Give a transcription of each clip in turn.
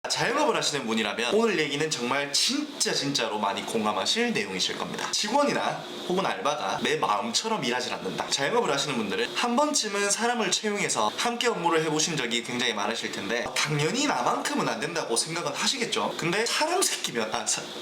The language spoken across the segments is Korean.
자영업을 하시는 분이라면 오늘 얘기는 정말 진짜로 많이 공감하실 내용이실 겁니다. 직원이나 혹은 알바가 내 마음처럼 일하지 않는다. 자영업을 하시는 분들은 한 번쯤은 사람을 채용해서 함께 업무를 해보신 적이 굉장히 많으실 텐데 당연히 나만큼은 안 된다고 생각은 하시겠죠. 근데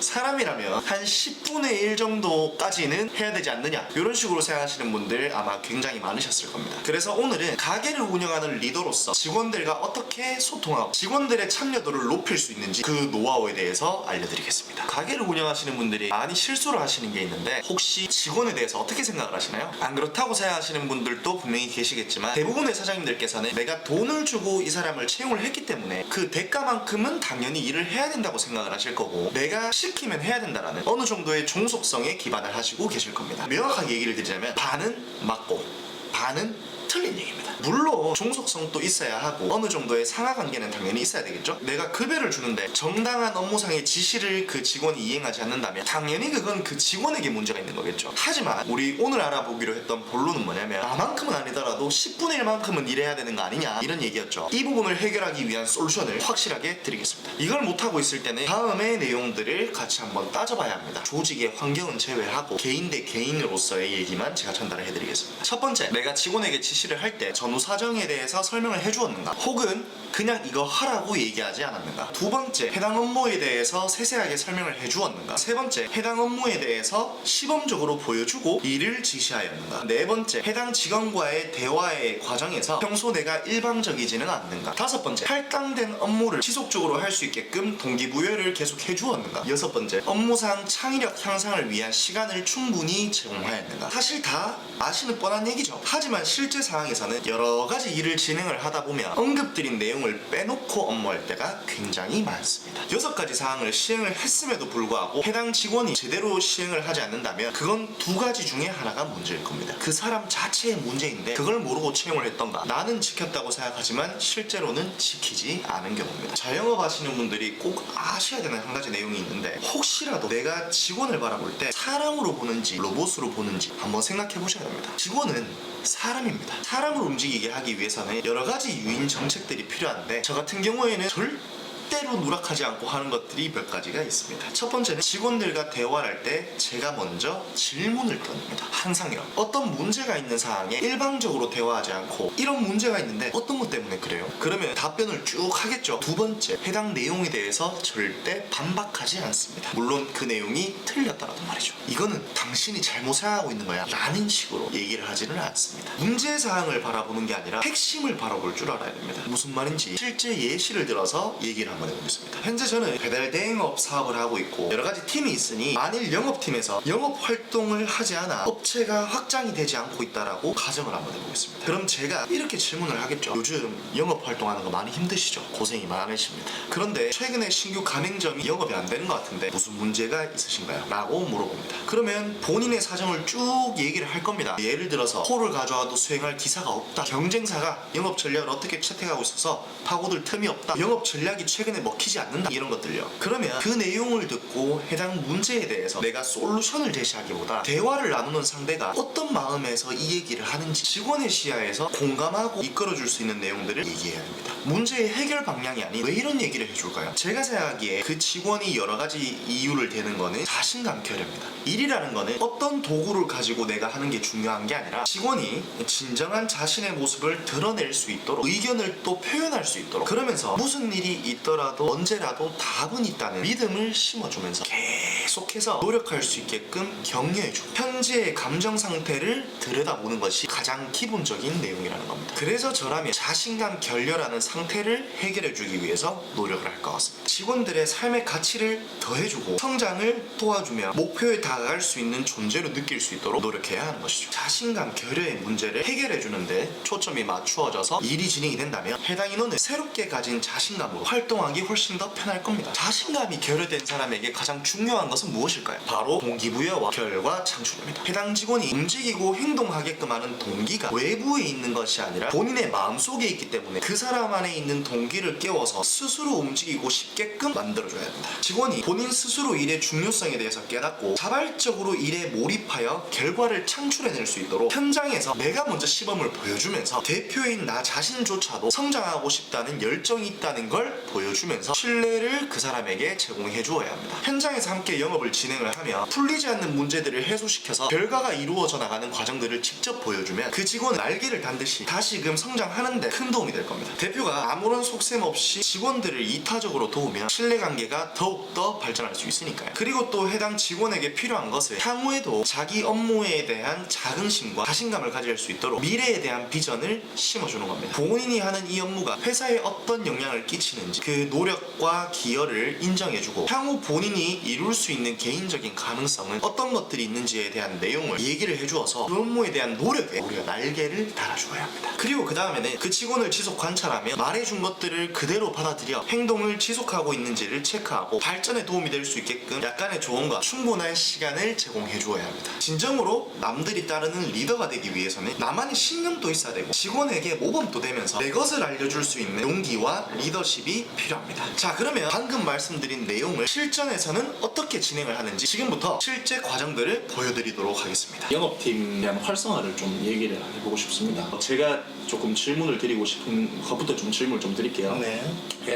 사람이라면 한 10분의 1 정도까지는 해야 되지 않느냐, 이런 식으로 생각하시는 분들 아마 굉장히 많으셨을 겁니다. 그래서 오늘은 가게를 운영하는 리더로서 직원들과 어떻게 소통하고 직원들의 참여도를 높일 수 있는지 그 노하우에 대해서 알려드리겠습니다. 가게를 운영하시는 분들이 많이 실수를 하시는 게 있는데, 혹시 직원에 대해서 어떻게 생각을 하시나요? 안 그렇다고 생각하시는 분들도 분명히 계시겠지만, 대부분의 사장님들께서는 내가 돈을 주고 이 사람을 채용을 했기 때문에 그 대가만큼은 당연히 일을 해야 된다고 생각을 하실 거고, 내가 시키면 해야 된다라는 어느 정도의 종속성에 기반을 하시고 계실 겁니다. 명확하게 얘기를 드리자면 반은 맞고 반은 틀린 얘기입니다. 물론 종속성도 있어야 하고 어느 정도의 상하관계는 당연히 있어야 되겠죠. 내가 급여를 주는데 정당한 업무상의 지시를 그 직원이 이행하지 않는다면 당연히 그건 그 직원에게 문제가 있는 거겠죠. 하지만 우리 오늘 알아보기로 했던 본론은 뭐냐면, 나만큼은 아니더라도 10분의 1만큼은 일해야 되는 거 아니냐, 이런 얘기였죠. 이 부분을 해결하기 위한 솔루션을 확실하게 드리겠습니다. 이걸 못하고 있을 때는 다음의 내용들을 같이 한번 따져봐야 합니다. 조직의 환경은 제외하고 개인 대 개인으로서의 얘기만 제가 전달을 해드리겠습니다. 첫 번째, 내가 직원에게 지시를 할 때 전후 사정에 대해서 설명을 해주었는가, 혹은 그냥 이거 하라고 얘기하지 않았는가. 두 번째, 해당 업무에 대해서 세세하게 설명을 해주었는가. 세 번째, 해당 업무에 대해서 시범적으로 보여주고 일을 지시하였는가. 네 번째, 해당 직원과의 대화의 과정에서 평소 내가 일방적이지는 않는가. 다섯 번째, 할당된 업무를 지속적으로 할 수 있게끔 동기부여를 계속 해주었는가. 여섯 번째, 업무상 창의력 향상을 위한 시간을 충분히 제공하였는가. 사실 다 아시는 뻔한 얘기죠. 하지만 실제 상황에서는 여러 가지 일을 진행을 하다 보면 언급드린 내용을 빼놓고 업무할 때가 굉장히 많습니다. 6가지 사항을 시행을 했음에도 불구하고 해당 직원이 제대로 시행을 하지 않는다면 그건 2가지 중에 하나가 문제일 겁니다. 그 사람 자체의 문제인데 그걸 모르고 채용을 했던가, 나는 지켰다고 생각하지만 실제로는 지키지 않은 경우입니다. 자영업 하시는 분들이 꼭 아셔야 되는 한 가지 내용이 있는데, 혹시라도 내가 직원을 바라볼 때 사람으로 보는지 로봇으로 보는지 한번 생각해 보셔야 됩니다. 직원은 사람입니다. 사람을 움직이게 하기 위해서는 여러 가지 유인 정책들이 필요한데, 저 같은 경우에는 절대로 누락하지 않고 하는 것들이 몇 가지가 있습니다. 첫 번째는 직원들과 대화를 할 때 제가 먼저 질문을 던집니다. 항상요. 어떤 문제가 있는 사항에 일방적으로 대화하지 않고, 이런 문제가 있는데 어떤 것 때문에 그래요? 그러면 답변을 쭉 하겠죠. 두 번째, 해당 내용에 대해서 절대 반박하지 않습니다. 물론 그 내용이 틀렸다라도 말이죠. 이거는 당신이 잘못 생각하고 있는 거야 라는 식으로 얘기를 하지는 않습니다. 문제사항을 바라보는 게 아니라 핵심을 바라볼 줄 알아야 됩니다. 무슨 말인지 실제 예시를 들어서 얘기를 한번 해보겠습니다. 현재 저는 배달 대행업 사업을 하고 있고 여러 가지 팀이 있으니, 만일 영업팀에서 영업 활동을 하지 않아 업체가 확장이 되지 않고 있다라고 가정을 한번 해보겠습니다. 그럼 제가 이렇게 질문을 하겠죠. 요즘 영업 활동하는 거 많이 힘드시죠? 고생이 많으십니다. 그런데 최근에 신규 가맹점이 영업이 안 되는 것 같은데 무슨 문제가 있으신가요? 라고 물어봅니다. 그러면 본인의 사정을 쭉 얘기를 할 겁니다. 예를 들어서 홀을 가져와도 수행할 기사가 없다, 경쟁사가 영업 전략을 어떻게 채택하고 있어서 파고들 틈이 없다, 영업 전략이 최근에 먹히지 않는다, 이런 것들요. 그러면 그 내용을 듣고 해당 문제에 대해서 내가 솔루션을 제시하기보다 대화를 나누는 상대가 어떤 마음에서 이 얘기를 하는지 직원의 시야에서 공감하고 이끌어줄 수 있는 내용들을 얘기해야 합니다. 문제의 해결 방향이 아닌 왜 이런 얘기를 해줄까요? 제가 생각하기에 그 직원이 여러 가지 이유를 대는 거는 자신감 결여입니다. 일이라는 거는 어떤 도구를 가지고 내가 하는 게 중요한 게 아니라 직원이 진정한 자신의 모습을 드러낼 수 있도록, 의견을 또 표현할 수 있도록, 그러면서 무슨 일이 있더라도 언제라도 답은 있다는 믿음을 심어주면서 계속해서 노력할 수 있게끔 격려해주고 현재의 감정 상태를 들여다보는 것이 가장 기본적인 내용이라는 겁니다. 그래서 저라면 자신감 결여라는 상태를 해결해주기 위해서 노력을 할 것 같습니다. 직원들의 삶의 가치를 더해주고 성장을 도와주며 목표에 다가갈 수 있는 존재로 느낄 수 있도록 노력해야 하는 것이죠. 자신감 결여의 문제를 해결해주는데 초점이 맞추어져서 일이 진행이 된다면 해당 인원은 새롭게 가진 자신감으로 활동하기 훨씬 더 편할 겁니다. 자신감이 결여된 사람에게 가장 중요한 건 것은 무엇일까요? 바로 동기부여와 결과 창출입니다. 해당 직원이 움직이고 행동하게끔 하는 동기가 외부에 있는 것이 아니라 본인의 마음속에 있기 때문에 그 사람 안에 있는 동기를 깨워서 스스로 움직이고 싶게끔 만들어줘야 합니다. 직원이 본인 스스로 일의 중요성에 대해서 깨닫고 자발적으로 일에 몰입하여 결과를 창출해낼 수 있도록 현장에서 내가 먼저 시범을 보여주면서 대표인 나 자신조차도 성장하고 싶다는 열정이 있다는 걸 보여주면서 신뢰를 그 사람에게 제공해 주어야 합니다. 현장에서 함께 영업을 진행을 하며 풀리지 않는 문제들을 해소시켜서 결과가 이루어져 나가는 과정들을 직접 보여주면 그 직원은 날개를 단 듯이 다시금 성장하는데 큰 도움이 될 겁니다. 대표가 아무런 속셈 없이 직원들을 이타적으로 도우면 신뢰관계가 더욱더 발전할 수 있으니까요. 그리고 또 해당 직원에게 필요한 것은 향후에도 자기 업무에 대한 자긍심과 자신감을 가질 수 있도록 미래에 대한 비전을 심어주는 겁니다. 본인이 하는 이 업무가 회사에 어떤 영향을 끼치는지 그 노력과 기여를 인정해주고 향후 본인이 이룰 수 있는 개인적인 가능성은 어떤 것들이 있는지에 대한 내용을 얘기를 해주어서 그 업무에 대한 노력에 우리가 날개를 달아줘야 합니다. 그리고 그 다음에는 그 직원을 지속 관찰하며 말해준 것들을 그대로 받아들여 행동을 지속하고 있는지를 체크하고 발전에 도움이 될 수 있게끔 약간의 조언과 충분한 시간을 제공해 주어야 합니다. 진정으로 남들이 따르는 리더가 되기 위해서는 나만의 신념도 있어야 되고 직원에게 모범도 되면서 내 것을 알려줄 수 있는 용기와 리더십이 필요합니다. 자, 그러면 방금 말씀드린 내용을 실전에서는 어떻게 진행을 하는지 지금부터 실제 과정들을 보여드리도록 하겠습니다. 영업팀에 대한 활성화를 좀 얘기를 해보고 싶습니다. 제가 조금 질문을 드리고 싶은 것부터 좀 질문을 좀 드릴게요. 네.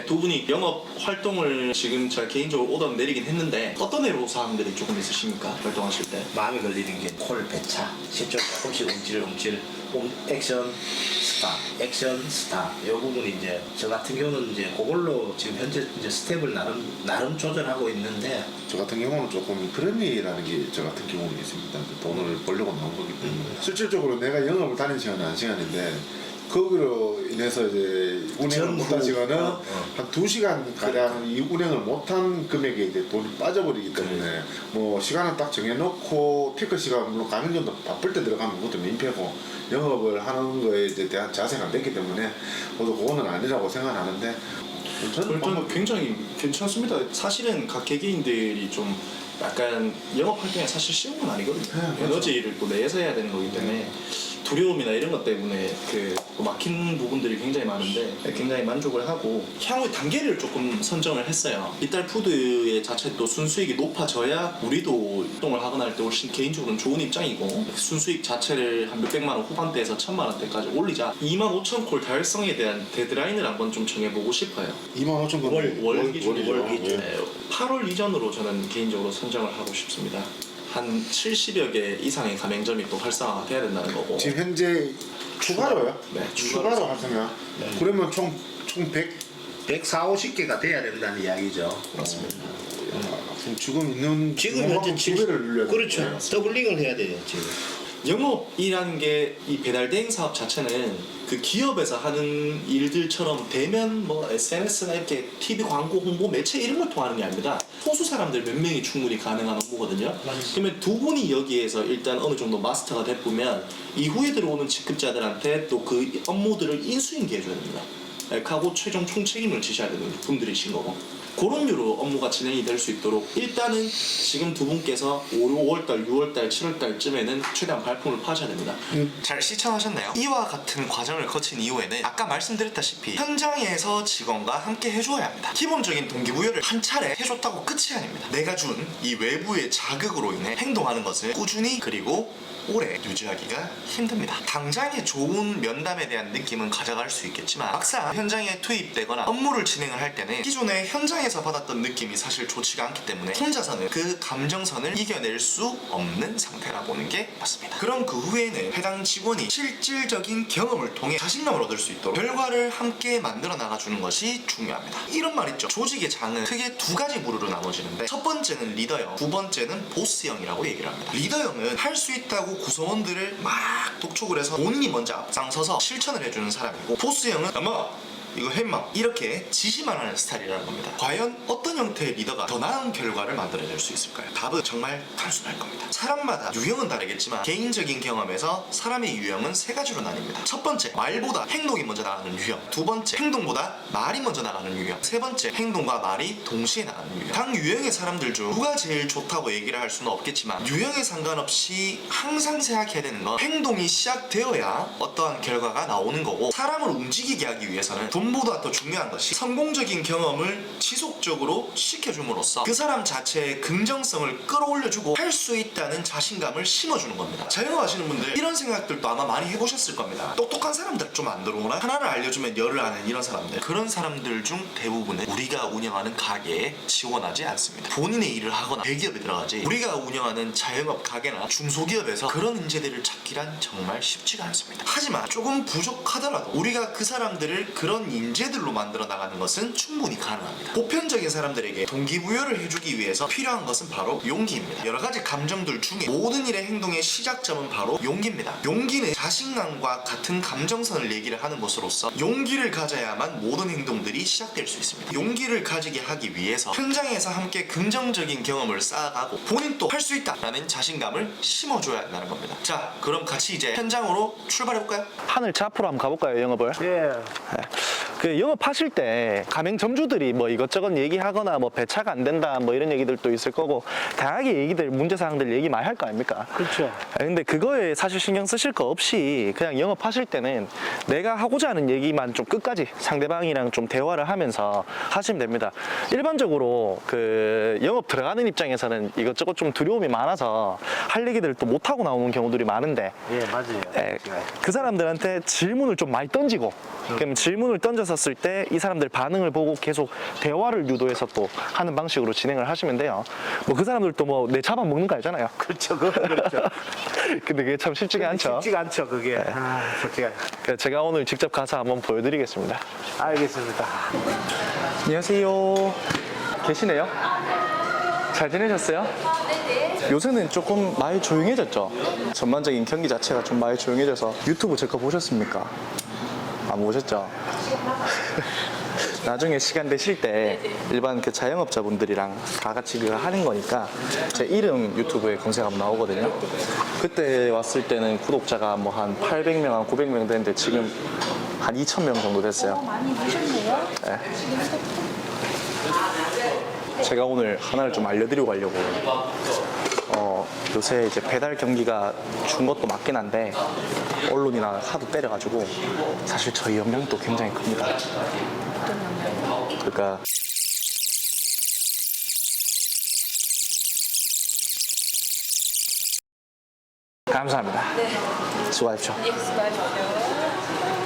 두 분이 영업 활동을 지금 제가 개인적으로 오더 내리긴 했는데 어떤 애로사항들이 조금 있으십니까? 활동하실 때? 마음에 걸리는 게 콜 배차, 실전 조금씩 움찔 액션 스타 이 부분이 이제 저 같은 경우는 이제 그걸로 지금 현재 이제 스텝을 나름 조절하고 있는데 저 같은 경우는 조금 프레미라는 게 저 같은 경우는 있습니다. 돈을 벌려고 나온 거기 때문에 실질적으로 내가 영업을 다닌 시간은 1시간인데 거기로 인해서 이제 운행을 못한 시간은 한 2시간 가량 이 운행을 못한 금액에 이제 돈이 빠져버리기 때문에 뭐 시간을 딱 정해놓고 피크 시간 물론 가는 정도 바쁠 때 들어가면 그것도 민폐고 영업을 하는 거에 이제 대한 자세가 안 됐기 때문에 저도 그거는 아니라고 생각하는데 저는 굉장히 괜찮습니다. 사실은 각 개개인들이 좀 약간 영업 활동이 사실 쉬운 건 아니거든요. 네, 에너지를 또 내서 해야 되는 거기 때문에 두려움이나 이런 것 때문에 그 막힌 부분들이 굉장히 많은데 굉장히 만족을 하고 향후 단계를 조금 선정을 했어요. 이탈 푸드의 자체 또 순수익이 높아져야 우리도 활동을 하거나 할 때 훨씬 개인적으로는 좋은 입장이고 순수익 자체를 한 몇백만 원 후반대에서 1,000만 원대까지 올리자 25,000콜 달성에 대한 데드라인을 한번 좀 정해보고 싶어요. 25,000원 월 기준이죠. 월 기준. 네, 8월 이전으로 저는 개인적으로 선정을 하고 싶습니다. 한 70여 개 이상의 가맹점이 또 활성화가 돼야 된다는 거고. 지금 현재 추가로요? 네, 추가로 하시면 그러면 총 140-150개가 돼야 된다는 이야기죠. 맞습니다. 그럼 지금 현재 2배를 늘려야 그렇죠. 돼요. 더블링을 해야 돼요 지금. 영업이라는 게 이 배달 대행 사업 자체는 그 기업에서 하는 일들처럼 대면 뭐 SNS나 이렇게 TV 광고 홍보 매체 이런 걸 통하는 게 아닙니다. 소수 사람들 몇 명이 충분히 가능한 업무거든요. 그러면 두 분이 여기에서 일단 어느 정도 마스터가 됐으면 이후에 들어오는 직급자들한테 또 그 업무들을 인수인계해 줘야 됩니다. 하고 최종 총책임을 지셔야 되는 분들이신 거고 그런 류로 업무가 진행이 될 수 있도록 일단은 지금 두 분께서 5월달, 6월달, 7월달쯤에는 최대한 발품을 파셔야 됩니다. 잘 시청하셨나요? 이와 같은 과정을 거친 이후에는 아까 말씀드렸다시피 현장에서 직원과 함께 해줘야 합니다. 기본적인 동기부여를 한 차례 해줬다고 끝이 아닙니다. 내가 준 이 외부의 자극으로 인해 행동하는 것을 꾸준히 그리고 오래 유지하기가 힘듭니다. 당장의 좋은 면담에 대한 느낌은 가져갈 수 있겠지만 막상 현장에 투입되거나 업무를 진행을 할 때는 기존에 현장에서 받았던 느낌이 사실 좋지가 않기 때문에 혼자서는 그 감정선을 이겨낼 수 없는 상태라 보는 게 맞습니다. 그럼 그 후에는 해당 직원이 실질적인 경험을 통해 자신감을 얻을 수 있도록 결과를 함께 만들어 나가주는 것이 중요합니다. 이런 말 있죠. 조직의 장은 크게 두 가지 부류로 나눠지는데 첫 번째는 리더형, 두 번째는 보스형이라고 얘기를 합니다. 리더형은 할 수 있다고 구성원들을 막 독촉을 해서 본인이 먼저 앞장서서 실천을 해주는 사람이고 보스형은 아마 이거 햄마 이렇게 지시만 하는 스타일이라는 겁니다. 과연 어떤 형태의 리더가 더 나은 결과를 만들어낼 수 있을까요? 답은 정말 단순할 겁니다. 사람마다 유형은 다르겠지만 개인적인 경험에서 사람의 유형은 세 가지로 나뉩니다. 첫 번째, 말보다 행동이 먼저 나가는 유형. 두 번째, 행동보다 말이 먼저 나가는 유형. 세 번째, 행동과 말이 동시에 나가는 유형. 각 유형의 사람들 중 누가 제일 좋다고 얘기를 할 수는 없겠지만 유형에 상관없이 항상 생각해야 되는 건 행동이 시작되어야 어떠한 결과가 나오는 거고, 사람을 움직이게 하기 위해서는 돈보다 더 중요한 것이 성공적인 경험을 지속적으로 시켜줌으로써 그 사람 자체의 긍정성을 끌어올려주고 할 수 있다는 자신감을 심어주는 겁니다. 자영업하시는 분들 이런 생각들도 아마 많이 해보셨을 겁니다. 똑똑한 사람들 좀 안 들어오나? 하나를 알려주면 열을 아는 이런 사람들, 그런 사람들 중 대부분은 우리가 운영하는 가게에 지원하지 않습니다. 본인의 일을 하거나 대기업에 들어가지, 우리가 운영하는 자영업 가게나 중소기업에서 그런 인재들을 찾기란 정말 쉽지가 않습니다. 하지만 조금 부족하더라도 우리가 그 사람들을 그런 인재들로 만들어 나가는 것은 충분히 가능합니다. 보편적인 사람들에게 동기부여를 해주기 위해서 필요한 것은 바로 용기입니다. 여러 가지 감정들 중에 모든 일의 행동의 시작점은 바로 용기입니다. 용기는 자신감과 같은 감정선을 얘기를 하는 것으로서 용기를 가져야만 모든 행동들이 시작될 수 있습니다. 용기를 가지게 하기 위해서 현장에서 함께 긍정적인 경험을 쌓아가고 본인도 할 수 있다 라는 자신감을 심어줘야 한다는 겁니다. 자, 그럼 같이 이제 현장으로 출발해볼까요? 하늘차 앞으로 한번 가볼까요, 영업을? 예. 그 영업하실 때 가맹점주들이 뭐 이것저것 얘기하거나 뭐 배차가 안 된다 뭐 이런 얘기들도 있을 거고, 다양하게 얘기들, 문제사항들 얘기 많이 할 거 아닙니까? 그렇죠. 근데 그거에 사실 신경 쓰실 거 없이 그냥 영업하실 때는 내가 하고자 하는 얘기만 좀 끝까지 상대방이랑 좀 대화를 하면서 하시면 됩니다. 일반적으로 그 영업 들어가는 입장에서는 이것저것 좀 두려움이 많아서 할 얘기들 또 못하고 나오는 경우들이 많은데, 예, 맞아요. 그 사람들한테 질문을 좀 많이 던지고, 그럼 질문을 던졌었을 때 이 사람들 반응을 보고 계속 대화를 유도해서 또 하는 방식으로 진행을 하시면 돼요. 뭐 그 사람들도 뭐 내 차만 먹는 거 알잖아요. 그렇죠. 그렇죠. 근데 그게 참 쉽지가 않죠. 쉽지가 않죠, 그게. 솔직히. 그래서 제가 오늘 직접 가서 한번 보여드리겠습니다. 알겠습니다. 안녕하세요. 계시네요? 잘 지내셨어요? 요새는 조금 많이 조용해졌죠? 전반적인 경기 자체가 좀 많이 조용해져서. 유튜브 제 거 보셨습니까? 안 보셨죠? 나중에 시간 되실 때 일반 그 자영업자분들이랑 다 같이 그거 하는 거니까 제 이름 유튜브에 검색하면 나오거든요. 그때 왔을 때는 구독자가 뭐 한 800명, 한 900명 됐는데 지금 한 2,000명 정도 됐어요. 많이 드셨네요. 네. 제가 오늘 하나를 좀 알려드리고 가려고. 요새 이제 배달 경기가 준 것도 맞긴 한데 언론이나 하도 때려가지고 사실 저희 영향도 굉장히 큽니다. 그러니까 감사합니다. 수고하십시오.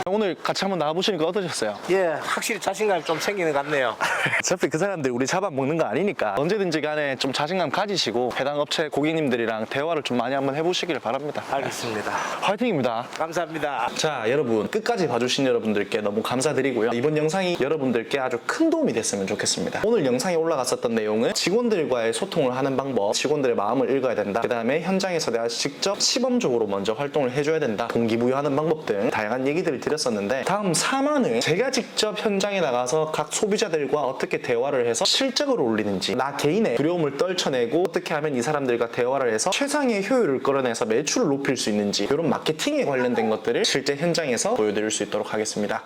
오늘 같이 한번 나와보시니까 어떠셨어요? 예, 확실히 자신감이 좀 생기는 것 같네요. 어차피 그 사람들 우리 잡아먹는 거 아니니까 언제든지 간에 좀 자신감 가지시고 해당 업체 고객님들이랑 대화를 좀 많이 한번 해보시길 바랍니다. 알겠습니다. 화이팅입니다. 감사합니다. 자, 여러분 끝까지 봐주신 여러분들께 너무 감사드리고요. 이번 영상이 여러분들께 아주 큰 도움이 됐으면 좋겠습니다. 오늘 영상에 올라갔었던 내용은 직원들과의 소통을 하는 방법, 직원들의 마음을 읽어야 된다, 그 다음에 현장에서 내가 직접 시범적으로 먼저 활동을 해줘야 된다, 동기부여하는 방법 등 다양한 얘기들을 드렸었는데, 다음 4만을 제가 직접 현장에 나가서 각 소비자들과 어떻게 대화를 해서 실적을 올리는지, 나 개인의 두려움을 떨쳐내고 어떻게 하면 이 사람들과 대화를 해서 최상의 효율을 끌어내서 매출을 높일 수 있는지, 이런 마케팅에 관련된 것들을 실제 현장에서 보여드릴 수 있도록 하겠습니다.